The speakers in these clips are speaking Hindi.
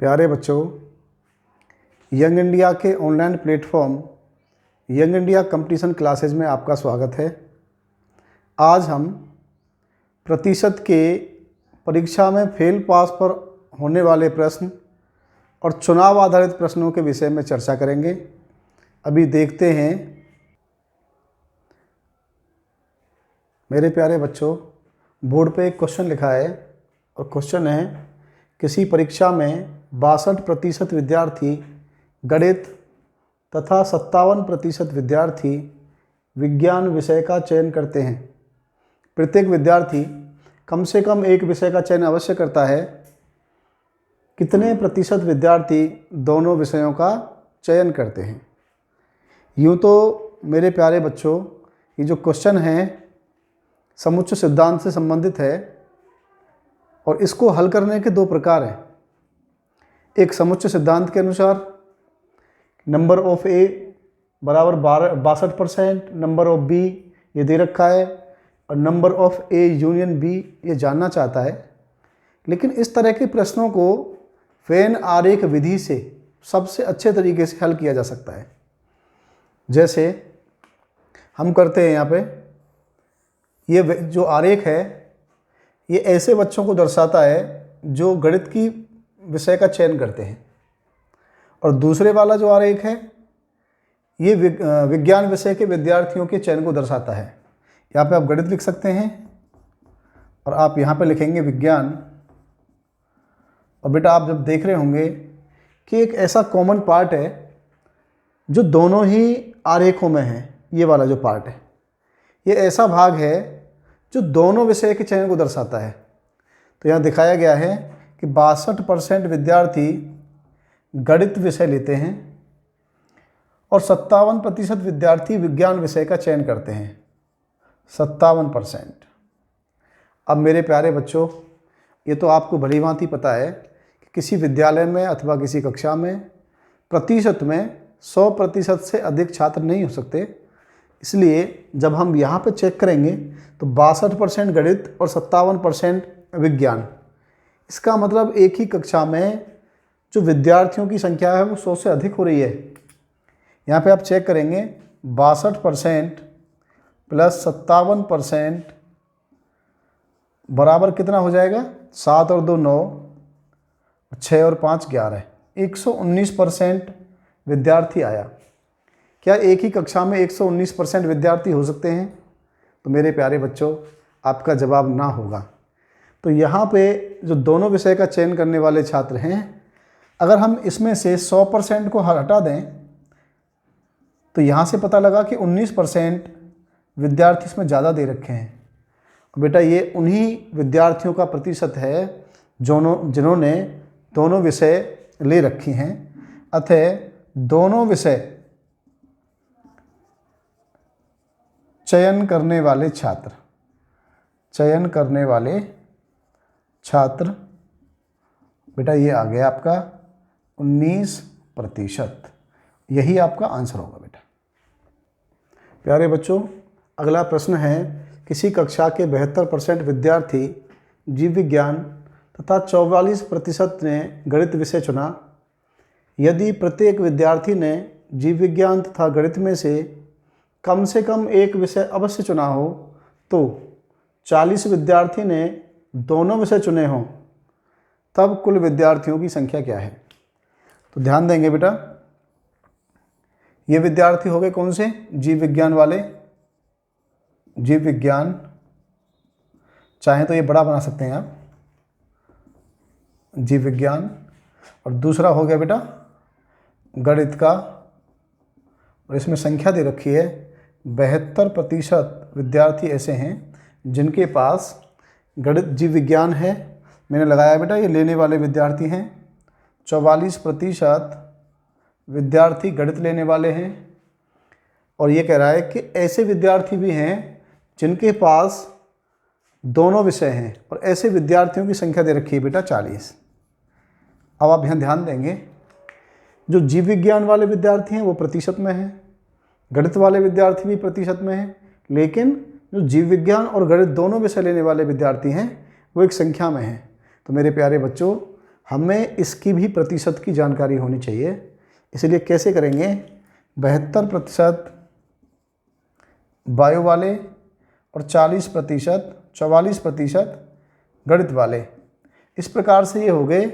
प्यारे बच्चों, यंग इंडिया के online platform young India competition classes में आपका स्वागत है। आज हम प्रतिशत के परीक्षा में फेल पास पर होने वाले प्रश्न और चुनाव आधारित प्रश्नों के विषय में चर्चा करेंगे। अभी देखते हैं। मेरे प्यारे बच्चों, बोर्ड पे एक क्वेश्चन लिखा है और क्वेश्चन है, किसी परीक्षा में 62% विद्यार्थी गणित तथा 57% विद्यार्थी विज्ञान विषय का चयन करते हैं। प्रत्येक विद्यार्थी कम से कम एक विषय का चयन अवश्य करता है। कितने प्रतिशत विद्यार्थी दोनों विषयों का चयन करते हैं? यूँ तो मेरे प्यारे बच्चों, ये जो क्वेश्चन है समुच्चय सिद्धांत से संबंधित है और इसको हल करने के दो प्रकार हैं। एक समुच्चय सिद्धांत के अनुसार नंबर ऑफ ए बराबर 62%, नंबर ऑफ बी ये दे रखा है और number of A union B ये जानना चाहता है। लेकिन इस तरह के प्रश्नों को वेन आरेख विधि से सबसे अच्छे तरीके से हल किया जा सकता है। जैसे हम करते हैं, यहाँ पे ये जो आरेख है ये ऐसे बच्चों को दर्शाता है जो गणित की विषय का चयन करते हैं, और दूसरे वाला जो आरेख है ये विज्ञान विषय के विद्यार्थियों के चयन को दर्शाता है। यहाँ पे आप गणित लिख सकते हैं और आप यहाँ पे लिखेंगे विज्ञान। और बेटा आप जब देख रहे होंगे कि एक ऐसा कॉमन पार्ट है जो दोनों ही आरेखों में है, ये वाला जो पार्ट है ये ऐसा भाग है जो दोनों विषय के चयन को दर्शाता है। तो यहाँ दिखाया गया है कि 62% विद्यार्थी गणित विषय लेते हैं और 57% विद्यार्थी विज्ञान विषय का चयन करते हैं। 57%। अब मेरे प्यारे बच्चों, ये तो आपको भली भांति पता है कि किसी विद्यालय में अथवा किसी कक्षा में प्रतिशत में 100% से अधिक छात्र नहीं हो सकते। इसलिए जब हम यहाँ पे चेक करेंगे तो 62% गणित और 57% विज्ञान, इसका मतलब एक ही कक्षा में जो विद्यार्थियों की संख्या है वो 100 से अधिक हो रही है। यहाँ पे आप चेक करेंगे 62% प्लस 57% बराबर कितना हो जाएगा? 7 और 2 9, 6 और 5 11, 119% विद्यार्थी आया। क्या एक ही कक्षा में 119% विद्यार्थी हो सकते हैं? तो मेरे प्यारे बच्चों, आपका जवाब ना होगा। तो यहाँ पे जो दोनों विषय का चयन करने वाले छात्र हैं, अगर हम इसमें से 100% को हटा दें तो यहाँ से पता लगा कि 19% विद्यार्थी इसमें ज़्यादा दे रखे हैं। बेटा ये उन्हीं विद्यार्थियों का प्रतिशत है जिन्होंने दोनों विषय ले रखी हैं। अतः दोनों विषय चयन करने वाले छात्र बेटा ये आ गया आपका 19%। यही आपका आंसर होगा बेटा। प्यारे बच्चों, अगला प्रश्न है, किसी कक्षा के 72% विद्यार्थी जीव विज्ञान तथा 44% ने गणित विषय चुना। यदि प्रत्येक विद्यार्थी ने जीव विज्ञान तथा गणित में से कम एक विषय अवश्य चुना हो तो 40 विद्यार्थी ने दोनों विषय चुने हों, तब कुल विद्यार्थियों की संख्या क्या है? तो ध्यान देंगे बेटा, ये विद्यार्थी हो गए कौन से? जीव विज्ञान वाले। जीव विज्ञान, चाहें तो ये बड़ा बना सकते हैं आप, जीव विज्ञान। और दूसरा हो गया बेटा गणित का, और इसमें संख्या दे रखी है 72% विद्यार्थी ऐसे हैं जिनके पास गणित जीव विज्ञान है। मैंने लगाया बेटा ये लेने वाले विद्यार्थी हैं। 44% विद्यार्थी गणित लेने वाले हैं, और ये कह रहा है कि ऐसे विद्यार्थी भी हैं जिनके पास दोनों विषय हैं, और ऐसे विद्यार्थियों की संख्या दे रखी है बेटा 40। अब आप यहाँ ध्यान देंगे, जो जीव विज्ञान वाले विद्यार्थी हैं वो प्रतिशत में हैं, गणित वाले विद्यार्थी भी प्रतिशत में हैं, लेकिन जो जीव विज्ञान और गणित दोनों विषय लेने वाले विद्यार्थी हैं वो एक संख्या में हैं। तो मेरे प्यारे बच्चों, हमें इसकी भी प्रतिशत की जानकारी होनी चाहिए। इसलिए कैसे करेंगे, 72% बायो वाले और 40%, 44% गणित वाले। इस प्रकार से ये हो गए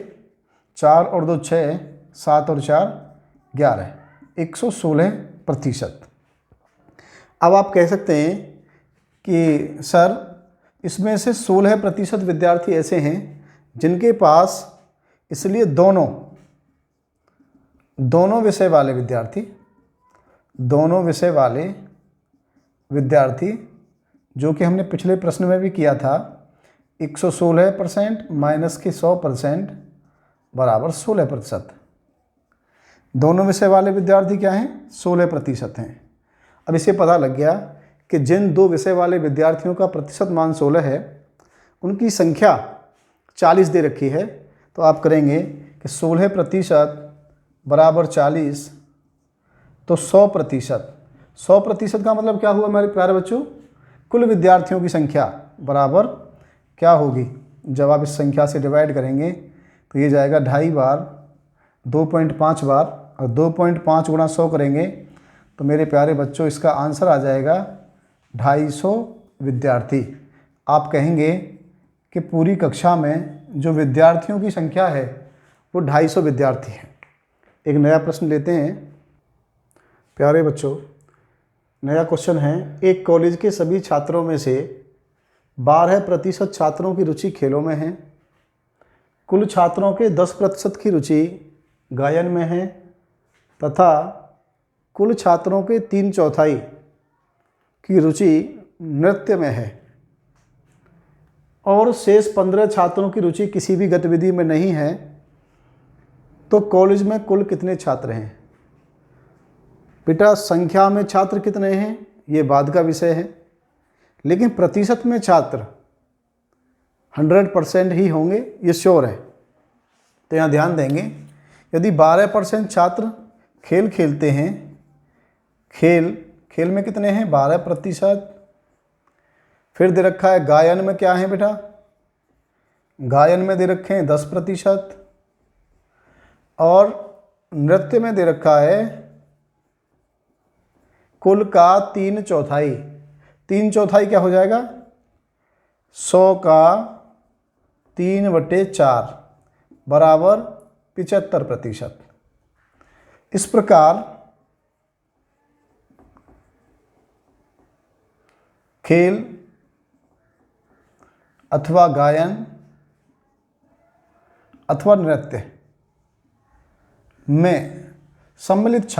4 और 2 6, 7 और 4 11, 116%। अब आप कह सकते हैं कि सर इसमें से 16% विद्यार्थी ऐसे हैं जिनके पास, इसलिए दोनों विषय वाले विद्यार्थी जो कि हमने पिछले प्रश्न में भी किया था, 116% माइनस के 100% बराबर 16%। दोनों विषय वाले विद्यार्थी क्या हैं, 16% हैं। अब इसे पता लग गया कि जिन 2 विषय वाले विद्यार्थियों का प्रतिशत मान 16 है, उनकी संख्या 40 दे रखी है। तो आप करेंगे कि 16% बराबर 40, तो 100% का मतलब क्या हुआ हमारे प्यारे बच्चों, कुल विद्यार्थियों की संख्या बराबर क्या होगी, जब आप इस संख्या से डिवाइड करेंगे तो ये जाएगा 2.5 बार, 2.5 बार, और 2.5 गुणा 100 करेंगे तो मेरे प्यारे बच्चों इसका आंसर आ जाएगा 250 विद्यार्थी। आप कहेंगे कि पूरी कक्षा में जो विद्यार्थियों की संख्या है वो 250 विद्यार्थी हैं। एक नया प्रश्न लेते हैं प्यारे बच्चों। नया क्वेश्चन है, एक कॉलेज के सभी छात्रों में से 12% छात्रों की रुचि खेलों में है, कुल छात्रों के 10% की रुचि गायन में है तथा कुल छात्रों के 3/4 की रुचि नृत्य में है और शेष 15 छात्रों की रुचि किसी भी गतिविधि में नहीं है, तो कॉलेज में कुल कितने छात्र हैं। बेटा संख्या में छात्र कितने हैं ये बाद का विषय है, लेकिन प्रतिशत में छात्र 100% ही होंगे, ये श्योर है। तो यहाँ ध्यान देंगे, यदि 12% छात्र खेल खेलते हैं, खेल में कितने हैं 12%। फिर दे रखा है गायन में क्या है बेटा, गायन में दे रखे हैं 10%, और नृत्य में दे रखा है कुल का 3/4। 3/4 क्या हो जाएगा, 100 का 3/4 बराबर 75%। इस प्रकार खेल अथवा गायन अथवा नृत्य में सम्मिलित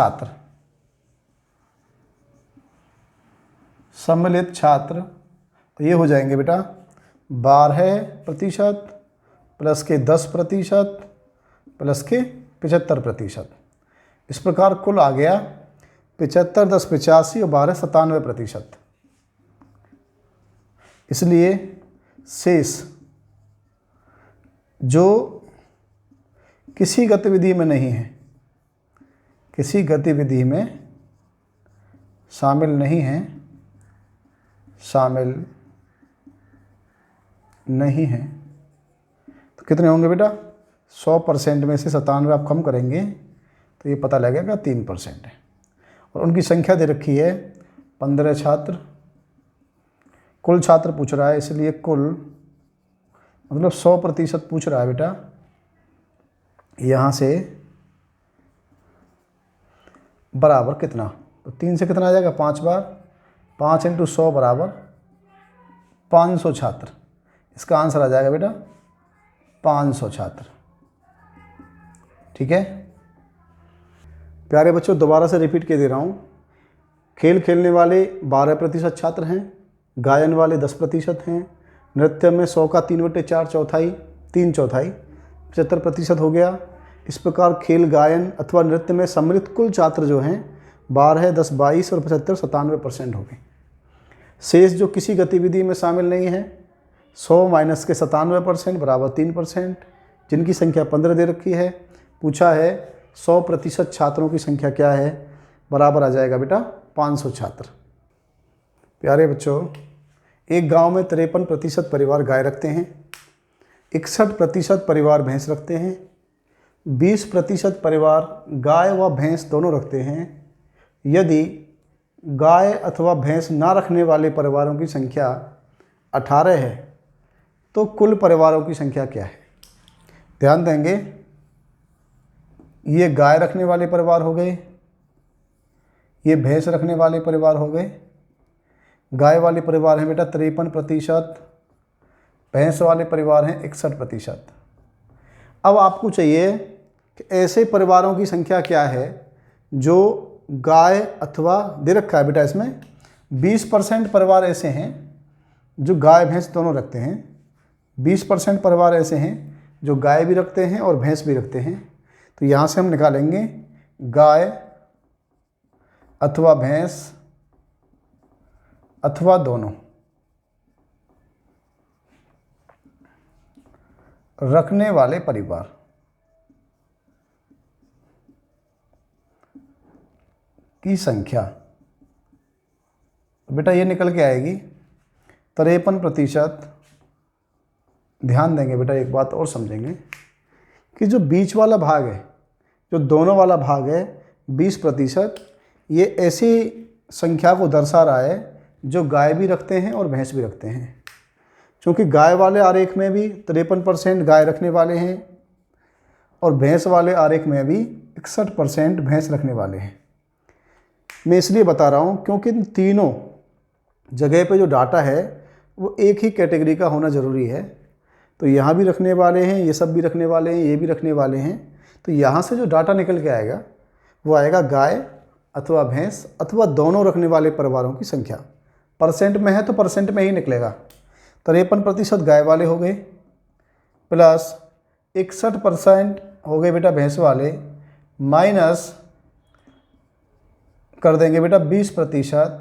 ये हो जाएंगे बेटा 12% प्लस के 10% प्लस के 75%। इस प्रकार कुल आ गया 75, 10 85 और 12 97%। इसलिए शेष जो किसी गतिविधि में नहीं है, किसी गतिविधि में शामिल नहीं है, तो कितने होंगे बेटा, 100% में से 97 आप कम करेंगे तो ये पता लगेगा 3% है। और उनकी संख्या दे रखी है 15 छात्र, कुल छात्र पूछ रहा है, इसलिए कुल मतलब 100% पूछ रहा है बेटा। यहाँ से बराबर कितना, तो 3 से कितना आ जाएगा 5 बार, 5 × 100 बराबर 500 छात्र। इसका आंसर आ जाएगा बेटा 500 छात्र। ठीक है प्यारे बच्चों, दोबारा से रिपीट के दे रहा हूँ। खेल खेलने वाले 12% छात्र हैं, गायन वाले 10% हैं, नृत्य में 100 का 3/4 3/4 75% हो गया। इस प्रकार खेल गायन अथवा नृत्य में सम्मिलित कुल छात्र जो हैं 12, 10, 22 और 75 97% हो गए। शेष जो किसी गतिविधि में शामिल नहीं है 100 माइनस के 97% बराबर 3%, जिनकी संख्या 15 दे रखी है। पूछा है 100% छात्रों की संख्या क्या है, बराबर आ जाएगा बेटा 500 छात्र। प्यारे बच्चों, एक गांव में 53% परिवार गाय रखते हैं, 61% परिवार भैंस रखते हैं, 20% परिवार गाय व भैंस दोनों रखते हैं। यदि गाय अथवा भैंस ना रखने वाले परिवारों की संख्या 18 है तो कुल परिवारों की संख्या क्या है? ध्यान देंगे, ये गाय रखने वाले परिवार हो गए, ये भैंस रखने वाले परिवार हो गए। गाय वाले परिवार हैं बेटा 53%, भैंस वाले परिवार हैं 61%। अब आपको चाहिए कि ऐसे परिवारों की संख्या क्या है जो गाय अथवा दे रखा है बेटा, इसमें 20% परिवार ऐसे हैं जो गाय भैंस दोनों रखते हैं। 20% परिवार ऐसे हैं जो गाय भी रखते हैं और भैंस भी रखते हैं। तो यहाँ से हम निकालेंगे गाय अथवा भैंस अथवा दोनों रखने वाले परिवार। की संख्या बेटा ये निकल के आएगी 53%। ध्यान देंगे बेटा, एक बात और समझेंगे कि जो बीच वाला भाग है, जो दोनों वाला भाग है 20%, ये ऐसी संख्या को दर्शा रहा है जो गाय भी रखते हैं और भैंस भी रखते हैं। क्योंकि गाय वाले आरेख में भी 53% गाय रखने वाले हैं और भैंस वाले आरेख में भी 61% भैंस रखने वाले हैं। मैं इसलिए बता रहा हूँ क्योंकि इन तीनों जगह पे जो डाटा है वो एक ही कैटेगरी का होना ज़रूरी है। तो यहाँ भी रखने वाले हैं, ये सब भी रखने वाले हैं, ये भी रखने वाले हैं। तो यहाँ से जो डाटा निकल के आएगा वो आएगा गाय अथवा भैंस अथवा दोनों रखने वाले परिवारों की संख्या। परसेंट में है तो परसेंट में ही निकलेगा। 53% गाय वाले हो गए प्लस 61% हो गए बेटा भैंस वाले, माइनस कर देंगे बेटा 20%।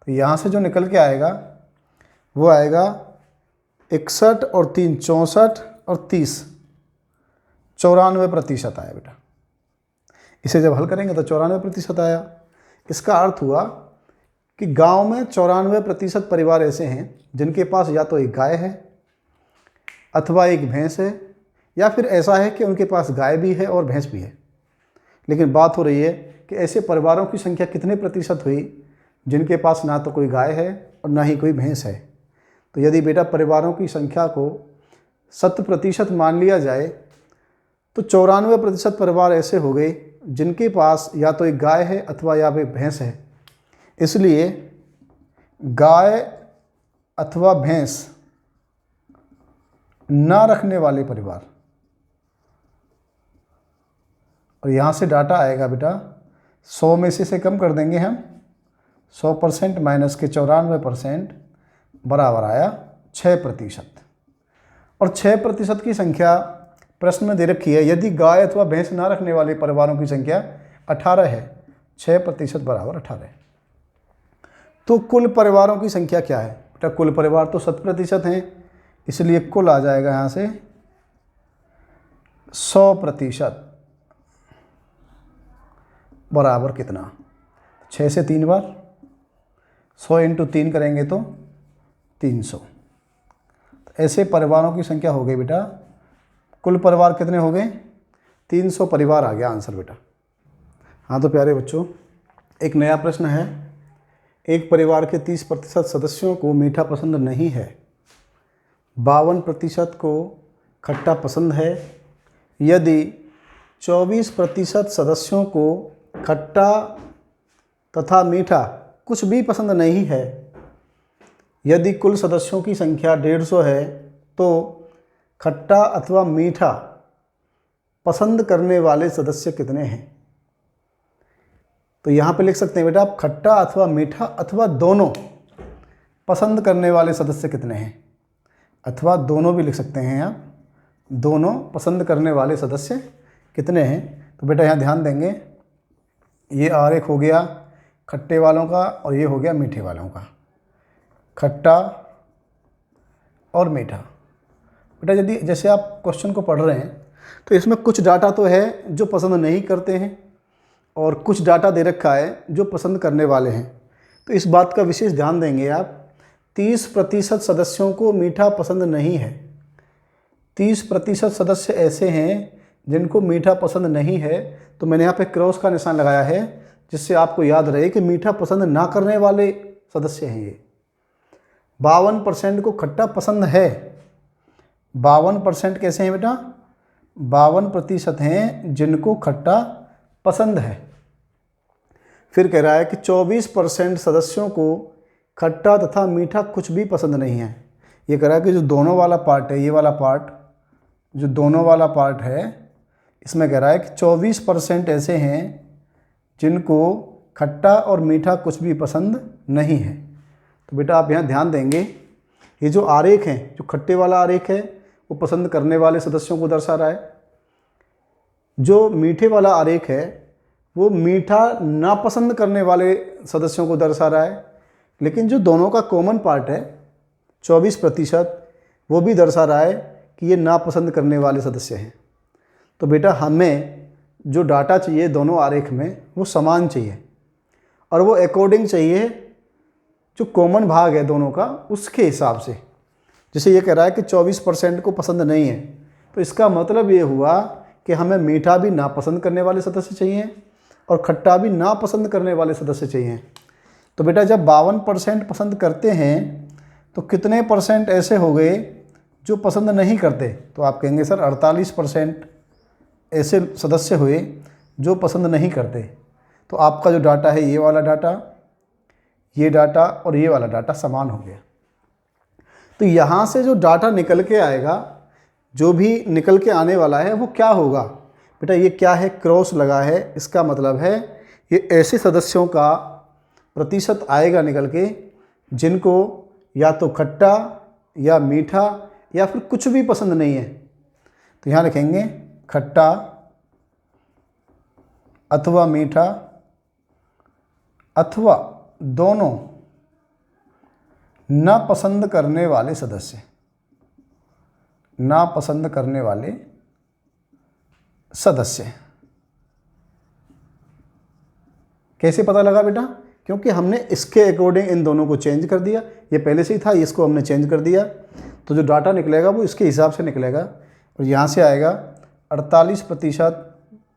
तो यहाँ से जो निकल के आएगा वो आएगा 61 और 3 64 और 30 94% आया बेटा। इसे जब हल करेंगे तो 94% आया। इसका अर्थ हुआ कि गांव में 94% परिवार ऐसे हैं जिनके पास या तो एक गाय है अथवा एक भैंस है, या फिर ऐसा है कि उनके पास गाय भी है और भैंस भी है। लेकिन बात हो रही है कि ऐसे परिवारों की संख्या कितने प्रतिशत हुई जिनके पास ना तो कोई गाय है और ना ही कोई भैंस है। तो यदि बेटा परिवारों की संख्या को 100% मान लिया जाए तो 94% परिवार ऐसे हो गए जिनके पास या तो एक गाय है अथवा या फिर भैंस है। इसलिए गाय अथवा भैंस ना रखने वाले परिवार, और यहाँ से डाटा आएगा बेटा 100 में से इसे कम कर देंगे हम, 100% माइनस के 94% बराबर आया 6%। और 6% की संख्या प्रश्न में दे रखी है। यदि गाय अथवा भैंस ना रखने वाले परिवारों की संख्या 18 है, 6% बराबर 18। तो कुल परिवारों की संख्या क्या है बेटा? कुल परिवार तो 100% हैं, इसलिए कुल आ जाएगा यहाँ से 100% बराबर कितना? 6 से 3 बार 100 × 3 करेंगे तो 300। तो ऐसे परिवारों की संख्या हो गई बेटा। कुल परिवार कितने हो गए? 300 परिवार आ गया आंसर बेटा। हाँ तो प्यारे बच्चों, एक नया प्रश्न है। एक परिवार के 30% सदस्यों को मीठा पसंद नहीं है, 52% को खट्टा पसंद है। यदि 24% सदस्यों को खट्टा तथा मीठा कुछ भी पसंद नहीं है, यदि कुल सदस्यों की संख्या 150 है तो खट्टा अथवा मीठा पसंद करने वाले सदस्य कितने हैं? तो यहाँ पे लिख सकते हैं बेटा आप खट्टा अथवा मीठा अथवा दोनों पसंद करने वाले सदस्य कितने हैं, अथवा दोनों भी लिख सकते हैं आप, दोनों पसंद करने वाले सदस्य कितने हैं। तो बेटा यहाँ ध्यान देंगे, ये आरेख हो गया खट्टे वालों का और ये हो गया मीठे वालों का, खट्टा और मीठा। बेटा यदि जैसे आप क्वेश्चन को पढ़ रहे हैं तो इसमें कुछ डाटा तो है जो पसंद नहीं करते हैं और कुछ डाटा दे रखा है जो पसंद करने वाले हैं। तो इस बात का विशेष ध्यान देंगे आप, 30% सदस्यों को मीठा पसंद नहीं है। 30% सदस्य ऐसे हैं जिनको मीठा पसंद नहीं है, तो मैंने यहाँ पे क्रॉस का निशान लगाया है जिससे आपको याद रहे कि मीठा पसंद ना करने वाले सदस्य हैं ये। 52% को खट्टा पसंद है। 52% कैसे हैं बेटा? 52% हैं जिनको खट्टा पसंद है। फिर कह रहा है कि 24% सदस्यों को खट्टा तथा मीठा कुछ भी पसंद नहीं है। ये कह रहा है कि जो दोनों वाला पार्ट है, ये वाला पार्ट, जो दोनों वाला पार्ट है, इसमें कह रहा है कि 24% ऐसे हैं जिनको खट्टा और मीठा कुछ भी पसंद नहीं है। तो बेटा आप यहाँ ध्यान देंगे, ये जो आरेख है, जो खट्टे वाला आरेख है वो पसंद करने वाले सदस्यों को दर्शा रहा है। जो मीठे वाला आरेख है वो मीठा नापसंद करने वाले सदस्यों को दर्शा रहा है। लेकिन जो दोनों का कॉमन पार्ट है 24%, वो भी दर्शा रहा है कि ये नापसंद करने वाले सदस्य हैं। तो बेटा हमें जो डाटा चाहिए दोनों आरेख में वो समान चाहिए और वो अकॉर्डिंग चाहिए जो कॉमन भाग है दोनों का उसके हिसाब से। जैसे ये कह रहा है कि 24% को पसंद नहीं है, तो इसका मतलब ये हुआ कि हमें मीठा भी नापसंद करने वाले सदस्य चाहिए और खट्टा भी नापसंद करने वाले सदस्य चाहिए। तो बेटा जब 52% पसंद करते हैं तो कितने परसेंट ऐसे हो गए जो पसंद नहीं करते? तो आप कहेंगे सर 48% ऐसे सदस्य हुए जो पसंद नहीं करते। तो आपका जो डाटा है ये वाला डाटा, ये डाटा और ये वाला डाटा समान हो गया। तो यहाँ से जो डाटा निकल के आएगा, जो भी निकल के आने वाला है वो क्या होगा? बेटा ये क्या है? क्रॉस लगा है, इसका मतलब है ये ऐसे सदस्यों का प्रतिशत आएगा निकल के जिनको या तो खट्टा या मीठा या फिर कुछ भी पसंद नहीं है। तो यहाँ लिखेंगे खट्टा अथवा मीठा अथवा दोनों नापसंद करने वाले सदस्य, नापसंद करने वाले सदस्य। कैसे पता लगा बेटा? क्योंकि हमने इसके अकॉर्डिंग इन दोनों को चेंज कर दिया। ये पहले से ही था, इसको हमने चेंज कर दिया, तो जो डाटा निकलेगा वो इसके हिसाब से निकलेगा। और यहाँ से आएगा 48%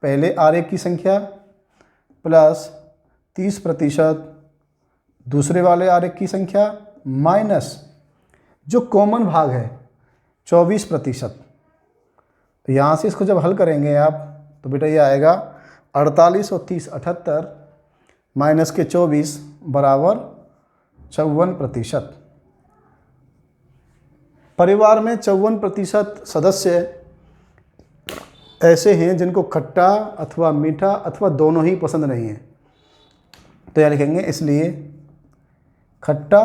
पहले आरेख की संख्या प्लस 30% दूसरे वाले आरेख की संख्या माइनस जो कॉमन भाग है 24%। तो यहाँ से इसको जब हल करेंगे आप तो बेटा ये आएगा 48 और 30 78 माइनस के 24 बराबर 54%। परिवार में 54% सदस्य ऐसे हैं जिनको खट्टा अथवा मीठा अथवा दोनों ही पसंद नहीं है। तो यहाँ लिखेंगे इसलिए खट्टा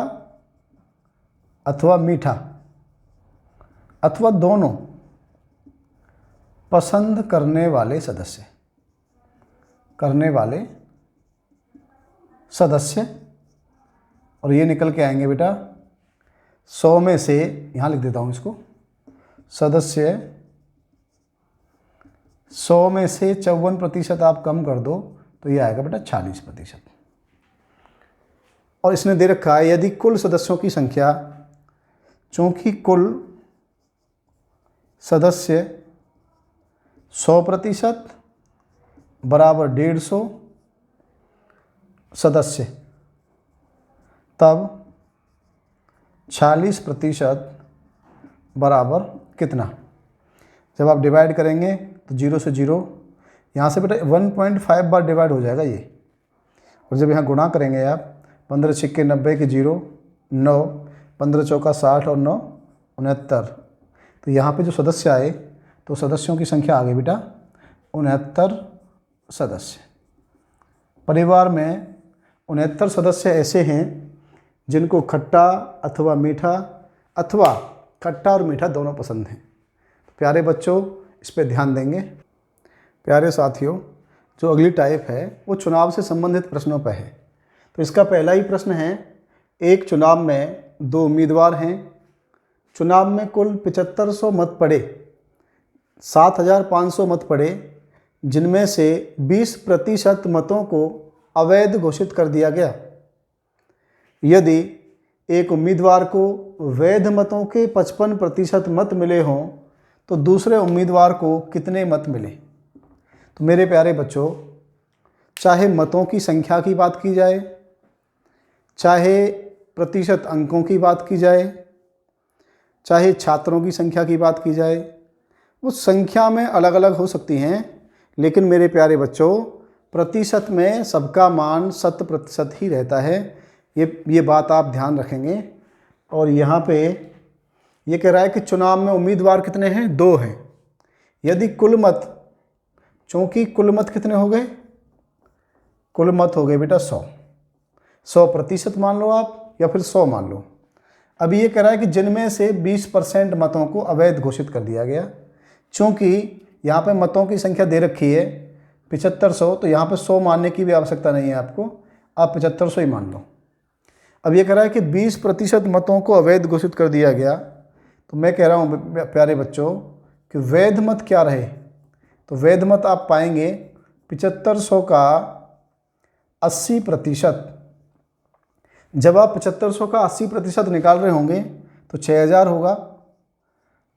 अथवा मीठा अथवा दोनों पसंद करने वाले सदस्य, करने वाले सदस्य। और ये निकल के आएंगे बेटा 100 में से, यहाँ लिख देता हूँ इसको, सदस्य 100 में से 54% आप कम कर दो तो ये आएगा बेटा 46%। और इसने दे रखा है यदि कुल सदस्यों की संख्या, चूँकि कुल सदस्य 100% बराबर 150 सदस्य, तब 46% बराबर कितना? जब आप डिवाइड करेंगे तो 0 से 0, यहाँ से बेटा 1.5 बार डिवाइड हो जाएगा ये। और जब यहाँ गुणा करेंगे आप 15 छिक्के 90 के 0 9, 15 चौका 60 और 9 69। तो यहाँ पे जो सदस्य आए तो सदस्यों की संख्या आ गई बेटा 69 सदस्य। परिवार में 69 सदस्य ऐसे हैं जिनको खट्टा अथवा मीठा अथवा खट्टा और मीठा दोनों पसंद हैं। प्यारे बच्चों इस पे ध्यान देंगे। प्यारे साथियों, जो अगली टाइप है वो चुनाव से संबंधित प्रश्नों पर है। तो इसका पहला ही प्रश्न है, एक चुनाव में 2 उम्मीदवार हैं, चुनाव में कुल 7500 मत पड़े, 7500 मत पड़े, जिनमें से 20% मतों को अवैध घोषित कर दिया गया। यदि एक उम्मीदवार को वैध मतों के 55% मत मिले हों तो दूसरे उम्मीदवार को कितने मत मिले। तो मेरे प्यारे बच्चों, चाहे मतों की संख्या की बात की जाए, चाहे प्रतिशत अंकों की बात की जाए, चाहे छात्रों की संख्या की बात की जाए, वो संख्या में अलग अलग हो सकती हैं, लेकिन मेरे प्यारे बच्चों प्रतिशत में सबका मान 100% ही रहता है। ये बात आप ध्यान रखेंगे। और यहाँ पे ये कह रहा है कि चुनाव में उम्मीदवार कितने हैं, 2 हैं। यदि कुल मत, चूँकि कुल मत कितने हो गए, कुल मत हो गए बेटा 100% मान लो आप, या फिर 100 मान लो। अभी ये कह रहा है कि जिनमें से 20% मतों को अवैध घोषित कर दिया गया। चूँकि यहाँ पे मतों की संख्या दे रखी है 7500, तो यहाँ पे 100 मानने की भी आवश्यकता नहीं है आपको, आप 7500 ही मान लो। अब ये कह रहा है कि 20% मतों को अवैध घोषित कर दिया गया, तो मैं कह रहा हूँ प्यारे बच्चों कि वैध मत क्या रहे। तो वैध मत आप पाएंगे 7500 का 80%। जब आप 7500 का 80% निकाल रहे होंगे तो 6000 होगा।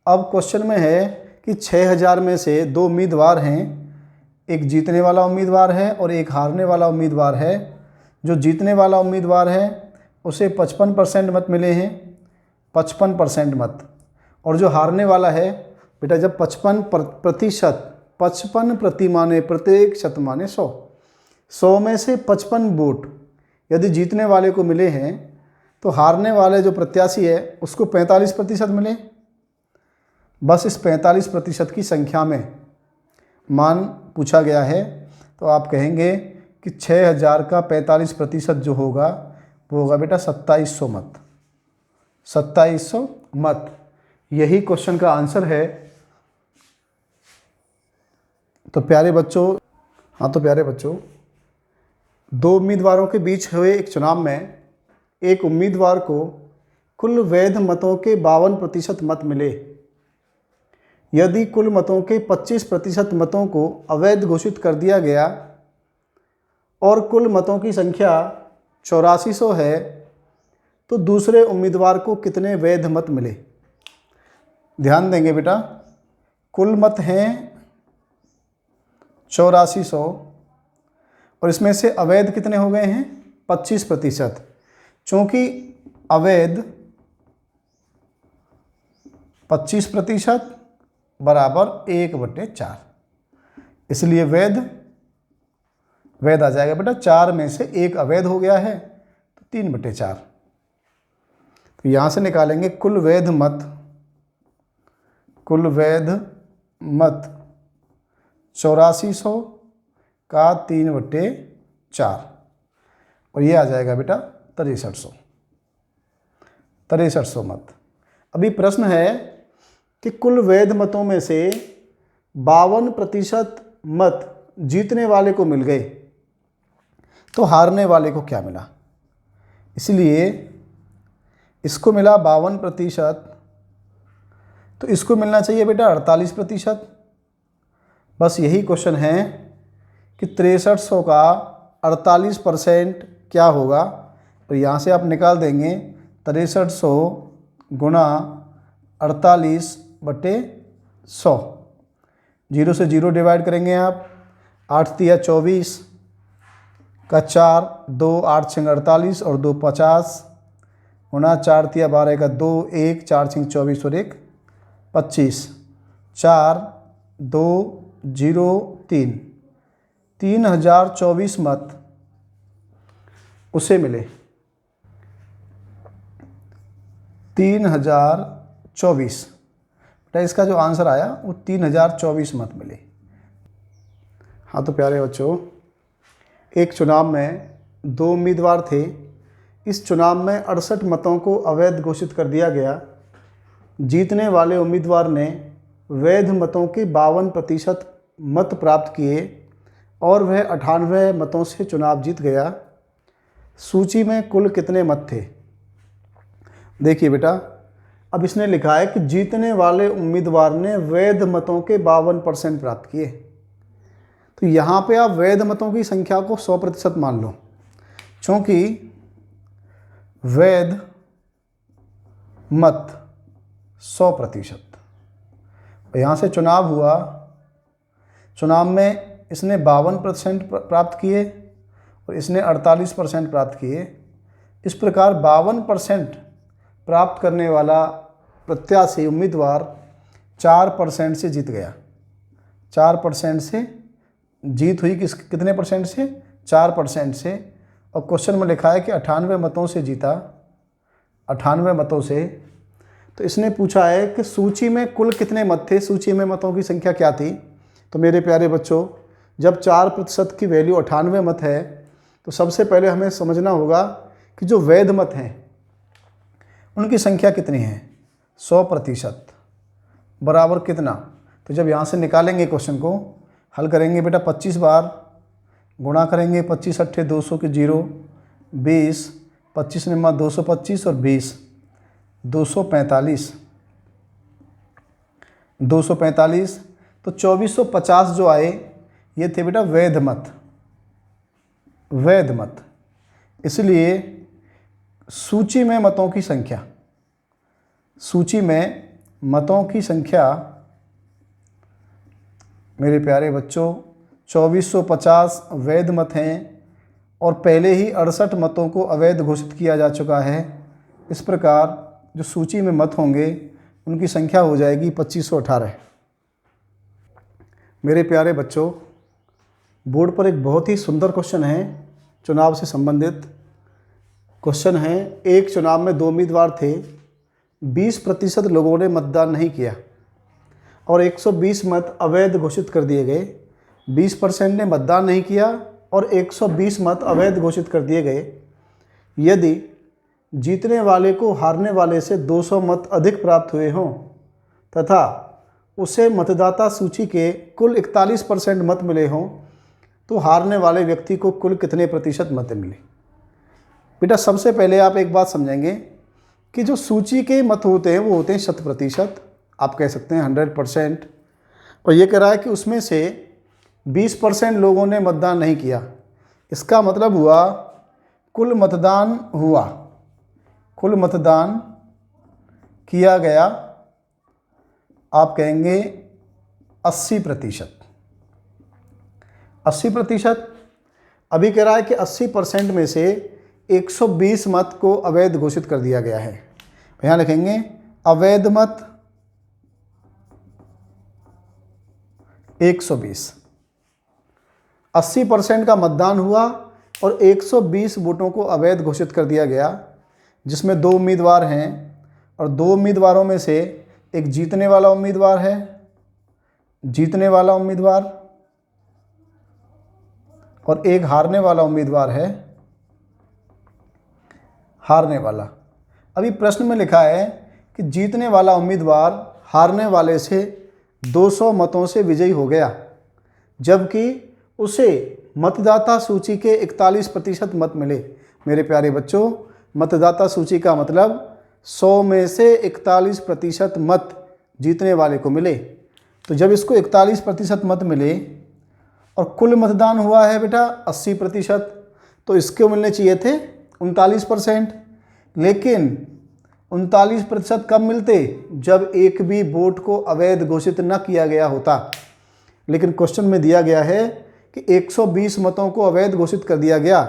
अब क्वेश्चन में है कि 6000 में से 2 उम्मीदवार हैं, एक जीतने वाला उम्मीदवार है और एक हारने वाला उम्मीदवार है। जो जीतने वाला उम्मीदवार है उसे 55% मत मिले हैं, 55% मत। और जो हारने वाला है बेटा, जब 55%, 55 प्रति माने प्रत्येक शत माने 100, 100 में से 55 वोट यदि जीतने वाले को मिले हैं, तो हारने वाले जो प्रत्याशी है उसको 45% मिले। बस इस 45% की संख्या में मान पूछा गया है, तो आप कहेंगे कि 6000 का 45% जो होगा वो होगा बेटा 2700 मत, 2700 मत। यही क्वेश्चन का आंसर है। तो प्यारे बच्चों, 2 उम्मीदवारों के बीच हुए एक चुनाव में एक उम्मीदवार को कुल वैध मतों के 52% मत मिले। यदि कुल मतों के 25% मतों को अवैध घोषित कर दिया गया और कुल मतों की संख्या 8400 है, तो दूसरे उम्मीदवार को कितने वैध मत मिले। ध्यान देंगे बेटा, कुल मत हैं 8400 और इसमें से अवैध कितने हो गए हैं, 25%। चूँकि अवैध 25% बराबर 1/4, इसलिए वैध आ जाएगा बेटा। 4 में से 1 अवैध हो गया है तो 3/4। तो यहाँ से निकालेंगे कुल वैध मत 8400 का 3/4, और ये आ जाएगा बेटा 6300 मत। अभी प्रश्न है कि कुल वैध मतों में से 52% मत जीतने वाले को मिल गए, तो हारने वाले को क्या मिला। इसलिए इसको मिला 52%, तो इसको मिलना चाहिए बेटा 48%। बस यही क्वेश्चन है कि 6300 का 48% क्या होगा। तो यहाँ से आप निकाल देंगे 6300 गुणा 48/100। 0 से 0 डिवाइड करेंगे आप, 8 तिया 24 का 4, 2 8 6 48 और 2 50 गुणा 4 तिया 12 का 2 1 4 6 24 और 1 25, 4 2 0 3, 3024 मत उसे मिले। 3024 बेटा, इसका जो आंसर आया वो 3024 मत मिले। हाँ तो प्यारे बच्चों, एक चुनाव में 2 उम्मीदवार थे। इस चुनाव में 68 मतों को अवैध घोषित कर दिया गया। जीतने वाले उम्मीदवार ने वैध मतों के 52% मत प्राप्त किए और वह 98 मतों से चुनाव जीत गया। सूची में कुल कितने मत थे। देखिए बेटा, अब इसने लिखा है कि जीतने वाले उम्मीदवार ने वैध मतों के 52% प्राप्त किए। तो यहाँ पे आप वैध मतों की संख्या को 100% मान लो, क्योंकि वैध मत 100%। और यहाँ से चुनाव हुआ, चुनाव में इसने 52% प्राप्त किए और इसने 48% प्राप्त किए। इस प्रकार 52% प्राप्त करने वाला प्रत्याशी उम्मीदवार 4% से जीत गया। 4% से जीत हुई, कितने परसेंट से? 4% से। और क्वेश्चन में लिखा है कि 98 मतों से जीता, 98 मतों से। तो इसने पूछा है कि सूची में कुल कितने मत थे, सूची में मतों की संख्या क्या थी। तो मेरे प्यारे बच्चों, जब 4% की वैल्यू 98 मत है तो सबसे पहले हमें समझना होगा कि जो वैध मत हैं उनकी संख्या कितनी है। 100% बराबर कितना? तो जब यहाँ से निकालेंगे क्वेश्चन को, हल करेंगे बेटा 25 बार, गुणा करेंगे 25 अट्ठे 200 के 0, 20, 25 निम्मा 225 और 20, 245, 245। तो 2450 जो आए ये थे बेटा वैध मत, वैध मत। इसलिए सूची में मतों की संख्या, सूची में मतों की संख्या मेरे प्यारे बच्चों 2450 वैध मत हैं और पहले ही 68 मतों को अवैध घोषित किया जा चुका है। इस प्रकार जो सूची में मत होंगे उनकी संख्या हो जाएगी 2518। मेरे प्यारे बच्चों, बोर्ड पर एक बहुत ही सुंदर क्वेश्चन है, चुनाव से संबंधित क्वेश्चन है। एक चुनाव में 2 उम्मीदवार थे, 20% लोगों ने मतदान नहीं किया और 120 मत अवैध घोषित कर दिए गए। 20% ने मतदान नहीं किया और 120 मत अवैध घोषित कर दिए गए। यदि जीतने वाले को हारने वाले से 200 मत अधिक प्राप्त हुए हों तथा उसे मतदाता सूची के कुल 41% मत मिले हों तो हारने वाले व्यक्ति को कुल कितने प्रतिशत मत मिले। बेटा सबसे पहले आप एक बात समझेंगे कि जो सूची के मत होते हैं वो होते हैं 100%, आप कह सकते हैं 100%। और ये कह रहा है कि उसमें से 20% लोगों ने मतदान नहीं किया। इसका मतलब हुआ कुल मतदान हुआ, कुल मतदान किया गया, आप कहेंगे 80%। 80%। अभी कह रहा है कि 80% में से 120 मत को अवैध घोषित कर दिया गया है। यहाँ लिखेंगे अवैध मत 120। 80% का मतदान हुआ और 120 वोटों को अवैध घोषित कर दिया गया, जिसमें 2 उम्मीदवार हैं और 2 उम्मीदवारों में से एक जीतने वाला उम्मीदवार है, जीतने वाला उम्मीदवार, और एक हारने वाला उम्मीदवार है, हारने वाला। अभी प्रश्न में लिखा है कि जीतने वाला उम्मीदवार हारने वाले से 200 मतों से विजयी हो गया, जबकि उसे मतदाता सूची के 41% मत मिले। मेरे प्यारे बच्चों, मतदाता सूची का मतलब 100 में से 41% मत जीतने वाले को मिले। तो जब इसको 41% मत मिले और कुल मतदान हुआ है बेटा 80%, तो इसके मिलने चाहिए थे 39%। लेकिन 39% कब मिलते? जब एक भी वोट को अवैध घोषित न किया गया होता। लेकिन क्वेश्चन में दिया गया है कि 120 मतों को अवैध घोषित कर दिया गया।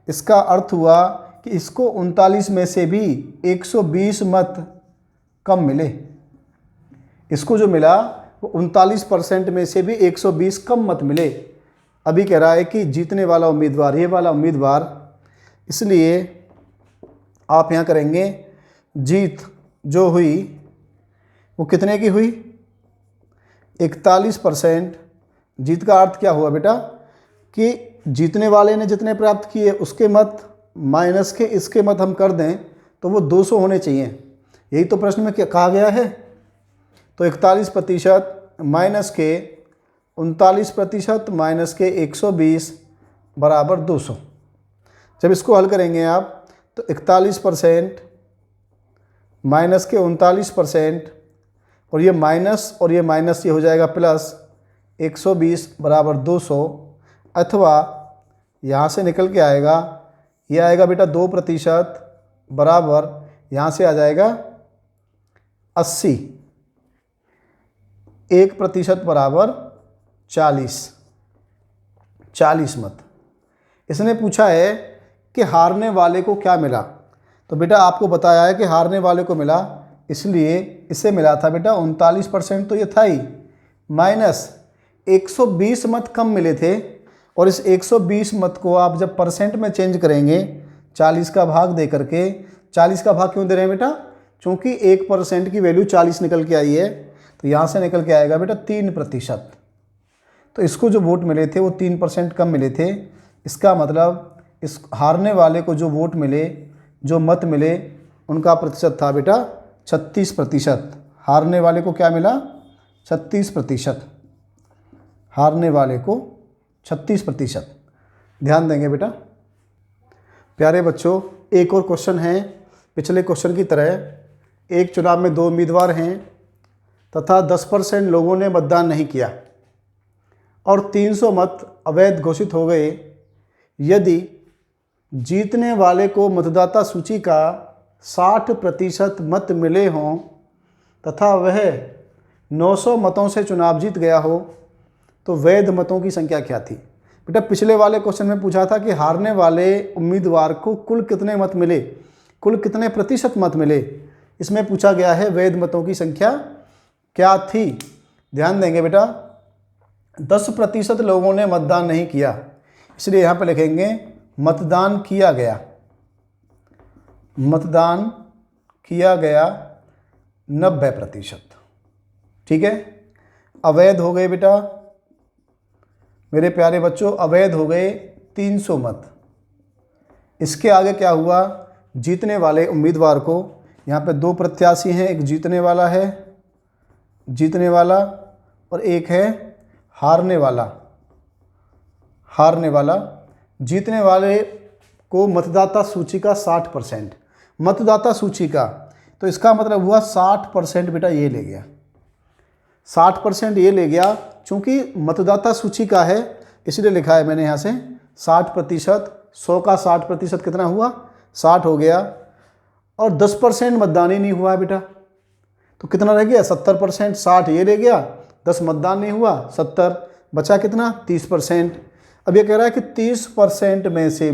इसका अर्थ हुआ कि इसको 39 में से भी 120 मत कम मिले। इसको जो मिला वो 39% में से भी 120 कम मत मिले। अभी कह रहा है कि जीतने वाला उम्मीदवार, ये वाला उम्मीदवार, इसलिए आप यहाँ करेंगे जीत जो हुई वो कितने की हुई? 41%। जीत का अर्थ क्या हुआ बेटा कि जीतने वाले ने जितने प्राप्त किए उसके मत माइनस के इसके मत हम कर दें तो वो 200 होने चाहिए। यही तो प्रश्न में क्या कहा गया है। तो 41% माइनस के 39% माइनस के 120 बराबर 200। जब इसको हल करेंगे आप तो 41% माइनस के 39% और ये माइनस ये हो जाएगा प्लस 120 बराबर 200, अथवा यहाँ से निकल के आएगा, ये आएगा बेटा 2% बराबर यहाँ से आ जाएगा 80। 1% बराबर 40 मत। इसने पूछा है कि हारने वाले को क्या मिला। तो बेटा आपको बताया है कि हारने वाले को मिला, इसलिए इसे मिला था बेटा 39%, तो ये था ही, माइनस 120 मत कम मिले थे। और इस 120 मत को आप जब परसेंट में चेंज करेंगे 40 का भाग दे करके, 40 का भाग क्यों दे रहे हैं बेटा, चूँकि 1% की वैल्यू 40 निकल के आई है, तो यहाँ से निकल के आएगा बेटा 3%। तो इसको जो वोट मिले थे वो 3% कम मिले थे। इसका मतलब इस हारने वाले को जो वोट मिले, जो मत मिले, उनका प्रतिशत था बेटा 36%। हारने वाले को क्या मिला, 36%। हारने वाले को 36%। ध्यान देंगे बेटा। प्यारे बच्चों, एक और क्वेश्चन है पिछले क्वेश्चन की तरह। एक चुनाव में 2 उम्मीदवार हैं तथा 10% लोगों ने मतदान नहीं किया और 300 मत अवैध घोषित हो गए। यदि जीतने वाले को मतदाता सूची का 60% मत मिले हों तथा वह 900 मतों से चुनाव जीत गया हो, तो वैध मतों की संख्या क्या थी। बेटा पिछले वाले क्वेश्चन में पूछा था कि हारने वाले उम्मीदवार को कुल कितने मत मिले, कुल कितने प्रतिशत मत मिले। इसमें पूछा गया है वैध मतों की संख्या क्या थी। ध्यान देंगे बेटा, 10% लोगों ने मतदान नहीं किया, इसलिए यहाँ पे लिखेंगे मतदान किया गया। मतदान किया गया 90%। ठीक है। अवैध हो गए बेटा मेरे प्यारे बच्चों, अवैध हो गए 300 मत। इसके आगे क्या हुआ, जीतने वाले उम्मीदवार को, यहाँ पे 2 प्रत्याशी हैं, एक जीतने वाला है, जीतने वाला, और एक है हारने वाला। हारने वाला, जीतने वाले को मतदाता सूची का 60%, मतदाता सूची का, तो इसका मतलब हुआ 60% बेटा ये ले गया, 60% ये ले गया। चूँकि मतदाता सूची का है इसलिए लिखा है मैंने यहाँ से 60%। 100 का 60% कितना हुआ, 60 हो गया। और 10% मतदान ही नहीं हुआ बेटा, तो कितना रह गया 70%। 60 ये रह गया, 10 मतदान नहीं हुआ, 70 बचा कितना 30%। अब ये कह रहा है कि 30% में से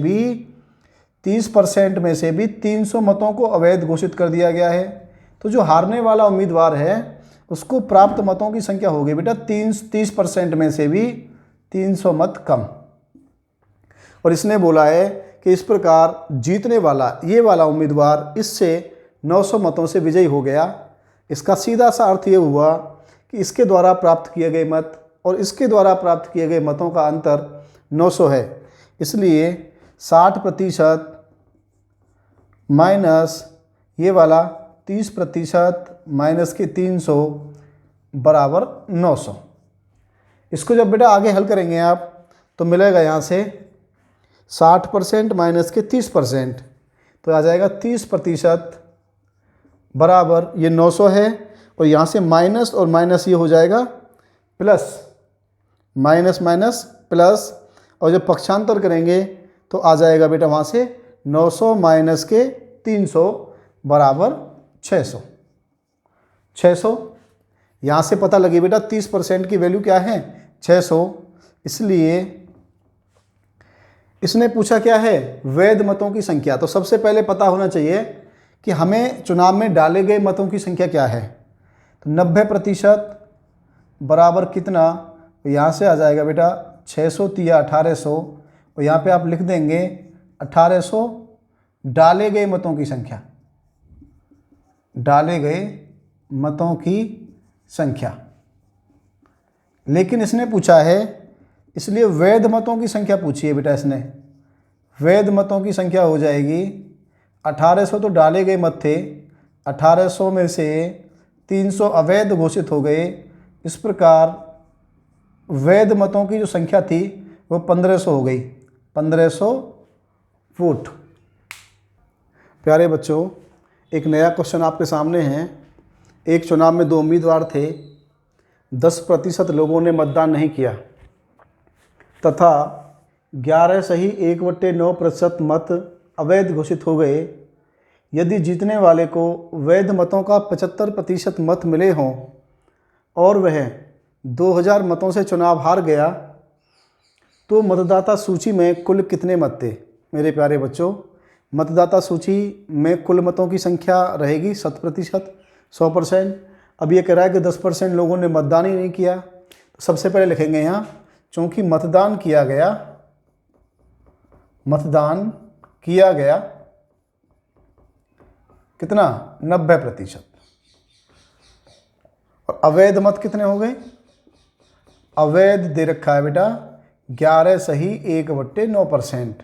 भी 300 मतों को अवैध घोषित कर दिया गया है। तो जो हारने वाला उम्मीदवार है उसको प्राप्त मतों की संख्या होगी बेटा 30% में से भी 300 मत कम। और इसने बोला है कि इस प्रकार जीतने वाला ये वाला उम्मीदवार इससे 900 मतों से विजयी हो गया। इसका सीधा सा अर्थ ये हुआ कि इसके द्वारा प्राप्त किए गए मत और इसके द्वारा प्राप्त किए गए मतों का अंतर 900 है, इसलिए 60% माइनस ये वाला 30% माइनस के 300 बराबर 900। इसको जब बेटा आगे हल करेंगे आप तो मिलेगा यहाँ से 60% माइनस के 30%, तो आ जाएगा 30% बराबर ये 900 है, और यहाँ से माइनस और माइनस ये हो जाएगा प्लस, माइनस माइनस प्लस, और जब पक्षांतर करेंगे तो आ जाएगा बेटा वहाँ से 900 माइनस के 300 बराबर 600। 600 यहाँ से पता लगी बेटा 30% की वैल्यू क्या है 600। इसलिए इसने पूछा क्या है वैध मतों की संख्या। तो सबसे पहले पता होना चाहिए कि हमें चुनाव में डाले गए मतों की संख्या क्या है। तो 90% बराबर कितना, तो यहाँ से आ जाएगा बेटा 600 तिया 1800, और यहाँ पे आप लिख देंगे 1800 डाले गए मतों की संख्या, डाले गए मतों की संख्या। लेकिन इसने पूछा है, इसलिए वैध मतों की संख्या पूछी है बेटा इसने। वैध मतों की संख्या हो जाएगी 1800 तो डाले गए मत थे, 1800 में से 300 अवैध घोषित हो गए। इस प्रकार वैध मतों की जो संख्या थी वो 1500 हो गई, 1500 वोट। प्यारे बच्चों, एक नया क्वेश्चन आपके सामने है। एक चुनाव में 2 उम्मीदवार थे, 10% लोगों ने मतदान नहीं किया तथा 11 सही 1/9% मत अवैध घोषित हो गए। यदि जीतने वाले को वैध मतों का 75% मत मिले हों और वह 2000 मतों से चुनाव हार गया तो मतदाता सूची में कुल कितने मत थे? मेरे प्यारे बच्चों, मतदाता सूची में कुल मतों की संख्या रहेगी 100%, 100%। अब ये कह रहा है कि 10% लोगों ने मतदान ही नहीं किया। तो सबसे पहले लिखेंगे यहाँ, चूँकि मतदान किया गया कितना? 90%। और अवैध मत कितने हो गए? अवैध दे रखा है बेटा 11 सही 1/9%,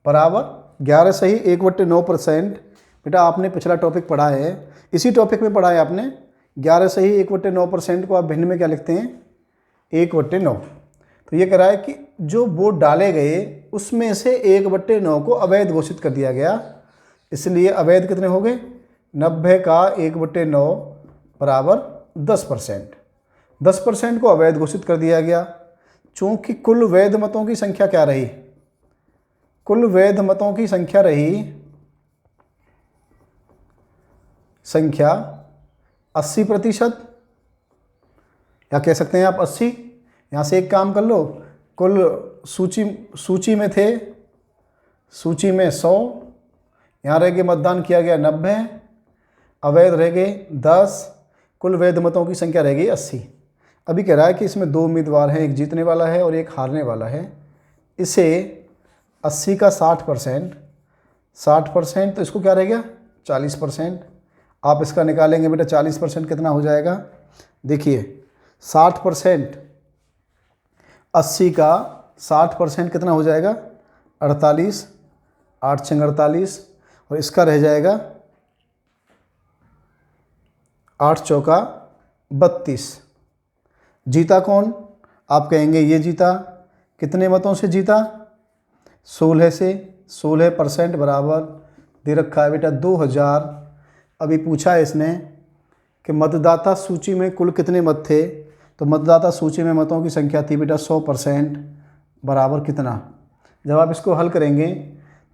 बराबर 11 सही 1/9%। बेटा आपने पिछला टॉपिक पढ़ा है, इसी टॉपिक में पढ़ा है आपने। 11 सही 1/9% को आप भिन्न में क्या लिखते हैं? 1/9। तो ये कह रहा है कि जो वोट डाले गए उसमें से 1/9 को अवैध घोषित कर दिया गया, इसलिए अवैध कितने हो गए? 90 का 1/9 बराबर 10%। 10% को अवैध घोषित कर दिया गया। चूँकि कुल वैध मतों की संख्या क्या रही? कुल वैध मतों की संख्या रही 80%, या कह सकते हैं आप 80। यहाँ से एक काम कर लो, कुल सूची में थे, सूची में 100, यहाँ रह गए मतदान किया गया 90, अवैध रह गए 10, कुल वैध मतों की संख्या रह गई 80। अभी कह रहा है कि इसमें 2 उम्मीदवार हैं, एक जीतने वाला है और एक हारने वाला है। इसे 80 का 60%, तो इसको क्या रह गया? 40%। आप इसका निकालेंगे बेटा 40% कितना हो जाएगा? देखिए 60%, 80 का 60% कितना हो जाएगा? 48, 8 × 48, और इसका रह जाएगा 8 चौका 32। जीता कौन? आप कहेंगे ये जीता। कितने मतों से जीता? 16 से। 16% बराबर दे रखा है बेटा 2000। अभी पूछा है इसने कि मतदाता सूची में कुल कितने मत थे, तो मतदाता सूची में मतों की संख्या थी बेटा 100% बराबर कितना? जब आप इसको हल करेंगे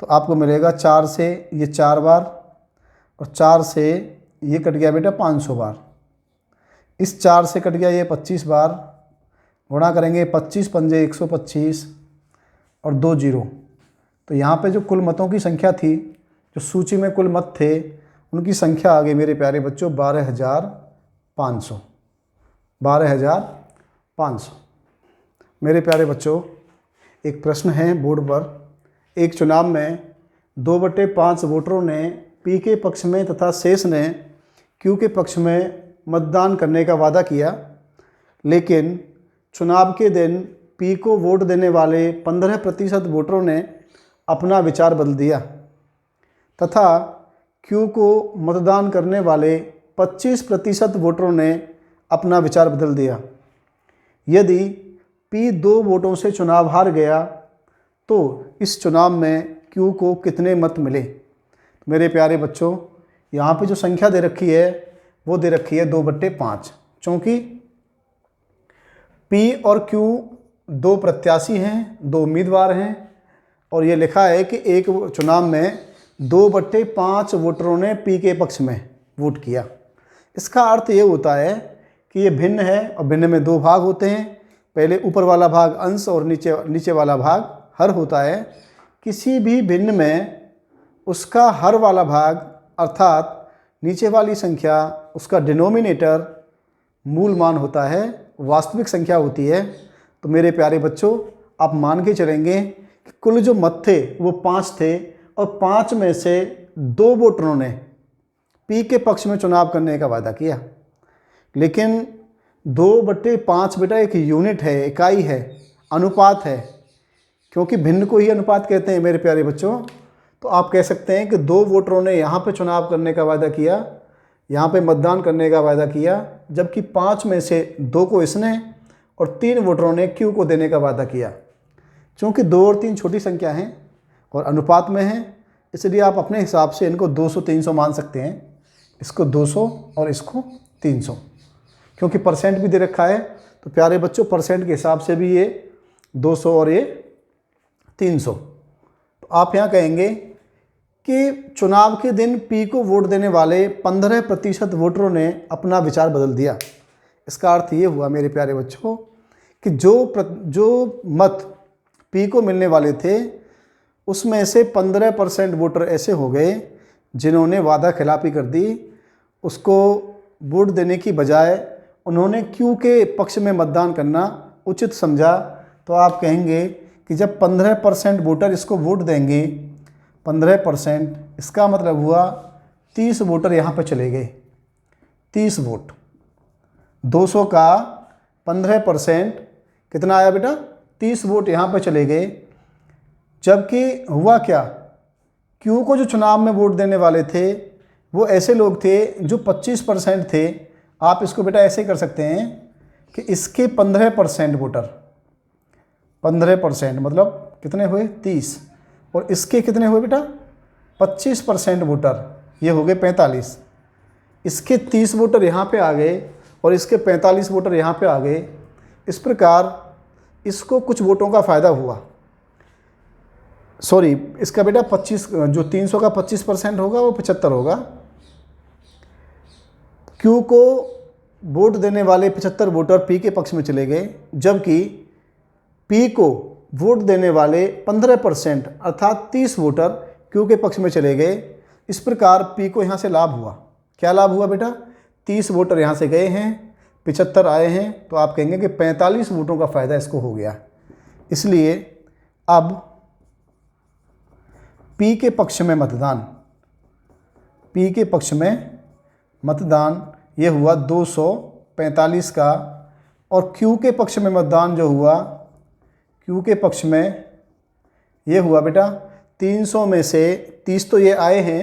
तो आपको मिलेगा 4 से ये 4 बार और 4 से ये कट गया बेटा 500 बार। इस 4 से कट गया ये 25 बार, गुणा करेंगे 25 पंजे 125 और 2 जीरो। तो यहाँ पे जो कुल मतों की संख्या थी, जो सूची में कुल मत थे, उनकी संख्या आ गई मेरे प्यारे बच्चों 12,500। 12,500। मेरे प्यारे बच्चों, एक प्रश्न है बोर्ड पर। एक चुनाव में 2/5 वोटरों ने पी के पक्ष में तथा शेष ने क्यू के पक्ष में मतदान करने का वादा किया, लेकिन चुनाव के दिन पी को वोट देने वाले 15% वोटरों ने अपना विचार बदल दिया तथा क्यू को मतदान करने वाले 25% वोटरों ने अपना विचार बदल दिया। यदि पी 2 वोटों से चुनाव हार गया तो इस चुनाव में क्यू को कितने मत मिले? मेरे प्यारे बच्चों, यहाँ पे जो संख्या दे रखी है वो दे रखी है 2/5, क्योंकि पी और क्यू 2 प्रत्याशी हैं, 2 उम्मीदवार हैं, और ये लिखा है कि एक चुनाव में 2/5 वोटरों ने पी के पक्ष में वोट किया। इसका अर्थ ये होता है कि ये भिन्न है और भिन्न में 2 भाग होते हैं। पहले ऊपर वाला भाग अंश और नीचे वाला भाग हर होता है। किसी भी भिन्न में उसका हर वाला भाग अर्थात नीचे वाली संख्या, उसका डिनोमिनेटर मूल मान होता है, वास्तविक संख्या होती है। तो मेरे प्यारे बच्चों, आप मान के चलेंगे कि कुल जो मत थे वो 5 थे और 5 में से 2 वोटरों ने पी के पक्ष में चुनाव करने का वादा किया। लेकिन 2/5 बेटा एक यूनिट है, इकाई है, अनुपात है, क्योंकि भिन्न को ही अनुपात कहते हैं मेरे प्यारे बच्चों। तो आप कह सकते हैं कि 2 वोटरों ने यहाँ पे चुनाव करने का वादा किया, यहाँ पे मतदान करने का वादा किया, जबकि 5 में से 2 को इसने और 3 वोटरों ने क्यू को देने का वादा किया। क्योंकि 2 और 3 छोटी संख्या हैं और अनुपात में हैं, इसलिए आप अपने हिसाब से इनको 200-300 मान सकते हैं। इसको 200 और इसको 300, क्योंकि परसेंट भी दे रखा है। तो प्यारे बच्चों, परसेंट के हिसाब से भी ये 200 और ये 300। तो आप यहाँ कहेंगे कि चुनाव के दिन पी को वोट देने वाले 15% वोटरों ने अपना विचार बदल दिया। इसका अर्थ ये हुआ मेरे प्यारे बच्चों कि जो मत पी को मिलने वाले थे उसमें से 15% वोटर ऐसे हो गए जिन्होंने वादा खिलाफी कर दी, उसको वोट देने की बजाय उन्होंने क्यू के पक्ष में मतदान करना उचित समझा। तो आप कहेंगे कि जब 15% वोटर इसको वोट देंगे, 15%, इसका मतलब हुआ 30 वोटर यहाँ पे चले गए। 30 वोट, 200 का 15% कितना आया बेटा? 30 वोट यहाँ पे चले गए। जबकि हुआ क्या, क्यू को जो चुनाव में वोट देने वाले थे वो ऐसे लोग थे जो 25% थे। आप इसको बेटा ऐसे कर सकते हैं कि इसके 15% वोटर, 15% मतलब कितने हुए? 30, और इसके कितने हुए बेटा? 25% वोटर, ये हो गए 45। इसके 30 वोटर यहाँ पे आ गए और इसके 45 वोटर यहाँ पे आ गए। इस प्रकार इसको कुछ वोटों का फ़ायदा हुआ। सॉरी, इसका बेटा 25, जो 300 का 25% होगा वो 75 होगा। क्यू को वोट देने वाले 75 वोटर पी के पक्ष में चले गए, जबकि पी को वोट देने वाले 15% अर्थात 30 वोटर क्यू के पक्ष में चले गए। इस प्रकार पी को यहाँ से लाभ हुआ। क्या लाभ हुआ बेटा? 30 वोटर यहाँ से गए हैं, 75 आए हैं, तो आप कहेंगे कि 45 वोटों का फ़ायदा इसको हो गया। इसलिए अब पी के पक्ष में मतदान, पी के पक्ष में मतदान ये हुआ 245 का, और क्यू के पक्ष में मतदान जो हुआ, क्यू के पक्ष में ये हुआ बेटा 300 में से 30 तो ये आए हैं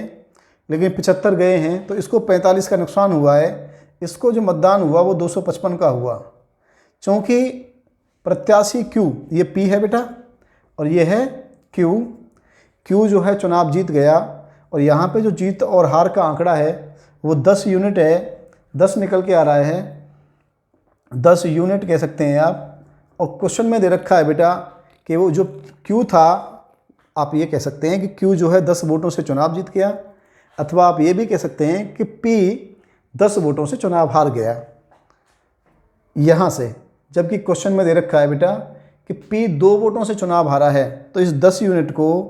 लेकिन 75 गए हैं, तो इसको 45 का नुकसान हुआ है। इसको जो मतदान हुआ वो 255 का हुआ। चूँकि प्रत्याशी क्यू, ये पी है बेटा और ये है क्यू, क्यू जो है चुनाव जीत गया, और यहाँ पे जो जीत और हार का आंकड़ा है वो 10 यूनिट है, 10 निकल के आ रहा है, 10 यूनिट कह सकते हैं आप। और क्वेश्चन में दे रखा है बेटा कि वो जो क्यू था, आप ये कह सकते हैं कि क्यू जो है 10 वोटों से चुनाव जीत गया, अथवा आप ये भी कह सकते हैं कि पी 10 वोटों से चुनाव हार गया यहाँ से। जबकि क्वेश्चन में दे रखा है बेटा कि पी 2 वोटों से चुनाव हारा है, तो इस 10 यूनिट को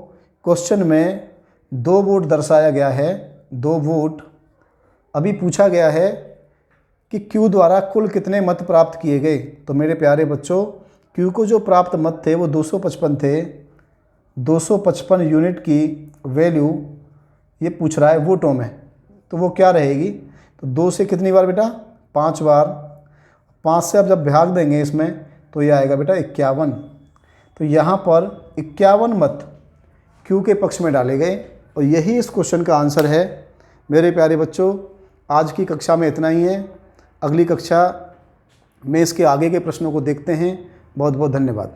क्वेश्चन में 2 वोट दर्शाया गया है, 2 वोट। अभी पूछा गया है कि क्यू द्वारा कुल कितने मत प्राप्त किए गए। तो मेरे प्यारे बच्चों, क्यू को जो प्राप्त मत थे वो 255 थे। 255 यूनिट की वैल्यू ये पूछ रहा है वोटों में, तो वो क्या रहेगी? तो 2 से कितनी बार बेटा? 5 बार। 5 से अब जब भाग देंगे इसमें तो ये आएगा बेटा 51। तो यहाँ पर 51 मत क्यू के पक्ष में डाले गए, और यही इस क्वेश्चन का आंसर है। मेरे प्यारे बच्चों, आज की कक्षा में इतना ही है। अगली कक्षा में इसके आगे के प्रश्नों को देखते हैं। बहुत बहुत धन्यवाद।